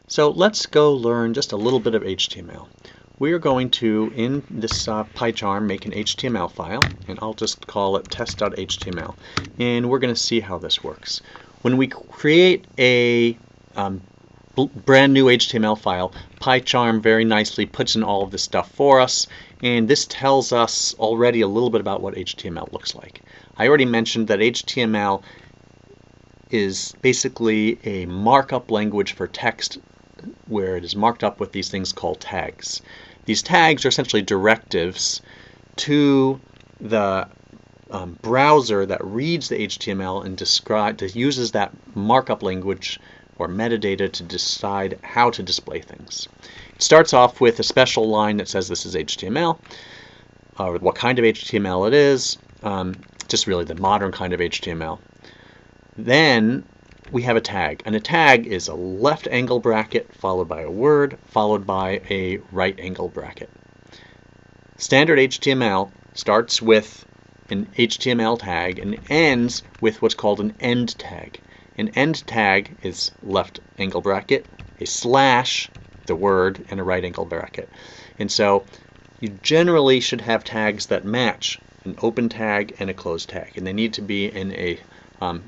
So let's go learn just a little bit of HTML. We are going to, in this PyCharm, make an HTML file, and I'll just call it test.html. And we're going to see how this works. When we create a brand new HTML file, PyCharm very nicely puts in all of this stuff for us, and this tells us already a little bit about what HTML looks like. I already mentioned that HTML is basically a markup language for text, where it is marked up with these things called tags. These tags are essentially directives to the browser that reads the HTML and uses that markup language or metadata to decide how to display things. It starts off with a special line that says this is HTML, or what kind of HTML it is, just really the modern kind of HTML. Then we have a tag, and a tag is a left angle bracket followed by a word followed by a right angle bracket. Standard HTML starts with an HTML tag and ends with what's called an end tag. An end tag is left angle bracket, a slash, the word, and a right angle bracket. And so you generally should have tags that match an open tag and a closed tag, and they need to be in a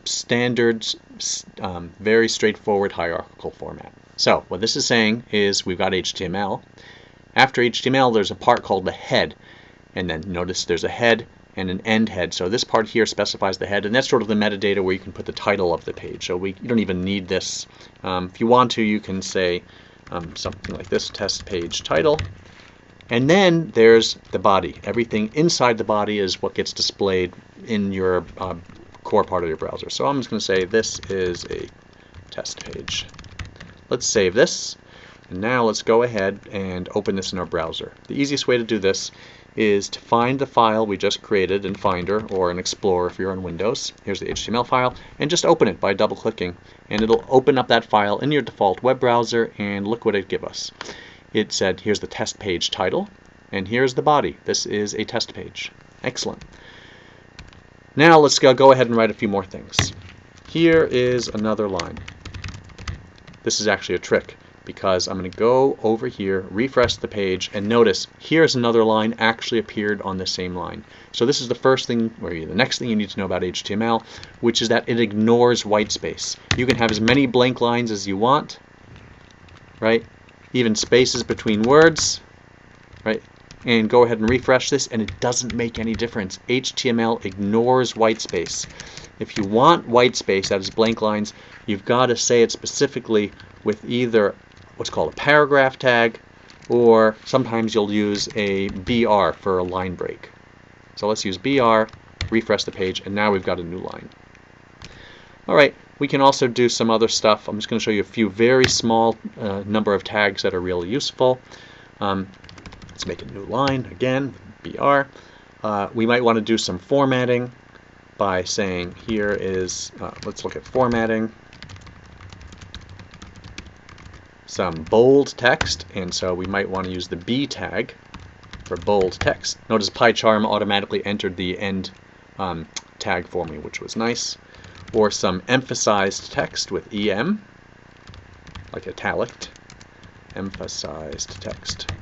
standard, very straightforward hierarchical format. So what this is saying is we've got HTML. After HTML there's a part called the head, and then notice there's a head and an end head. So this part here specifies the head, and that's sort of the metadata where you can put the title of the page. So you don't even need this. If you want to, you can say something like this, test page title. And then there's the body. Everything inside the body is what gets displayed in your core part of your browser. So I'm just going to say this is a test page. Let's save this, and now let's go ahead and open this in our browser. The easiest way to do this is to find the file we just created in Finder or in Explorer if you're on Windows. Here's the HTML file, and just open it by double clicking, and it'll open up that file in your default web browser, and look what it gives us. It said here's the test page title, and here's the body. This is a test page. Excellent. Now let's go ahead and write a few more things. Here is another line. This is actually a trick, because I'm going to go over here, refresh the page, and notice here's another line actually appeared on the same line. So this is the first thing, or the next thing you need to know about HTML, which is that it ignores white space. You can have as many blank lines as you want, right? Even spaces between words, right? And go ahead and refresh this, and it doesn't make any difference. HTML ignores white space. If you want white space, that is blank lines, you've got to say it specifically with either what's called a paragraph tag, or sometimes you'll use a BR for a line break. So let's use BR, refresh the page, and now we've got a new line. Alright, we can also do some other stuff. I'm just going to show you a few very small number of tags that are really useful. Let's make a new line again, BR. We might want to do some formatting by saying here is, let's look at formatting, some bold text, and so we might want to use the B tag for bold text. Notice PyCharm automatically entered the end tag for me, which was nice. Or some emphasized text with EM, like italic, emphasized text.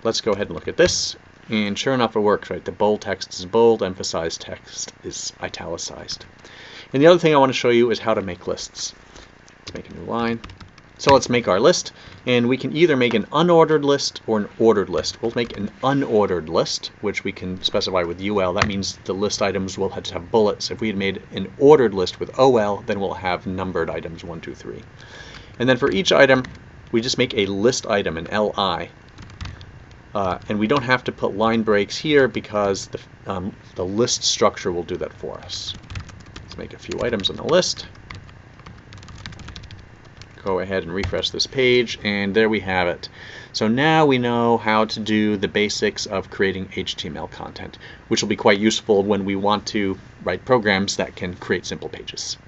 Let's go ahead and look at this, and sure enough it works, right? The bold text is bold, emphasized text is italicized. And the other thing I want to show you is how to make lists. Let's make a new line. So let's make our list, and we can either make an unordered list or an ordered list. We'll make an unordered list, which we can specify with UL. That means the list items will have to have bullets. If we had made an ordered list with OL, then we'll have numbered items 1, 2, 3. And then for each item, we just make a list item, an LI. And we don't have to put line breaks here because the list structure will do that for us. Let's make a few items on the list. Go ahead and refresh this page, and there we have it. So now we know how to do the basics of creating HTML content, which will be quite useful when we want to write programs that can create simple pages.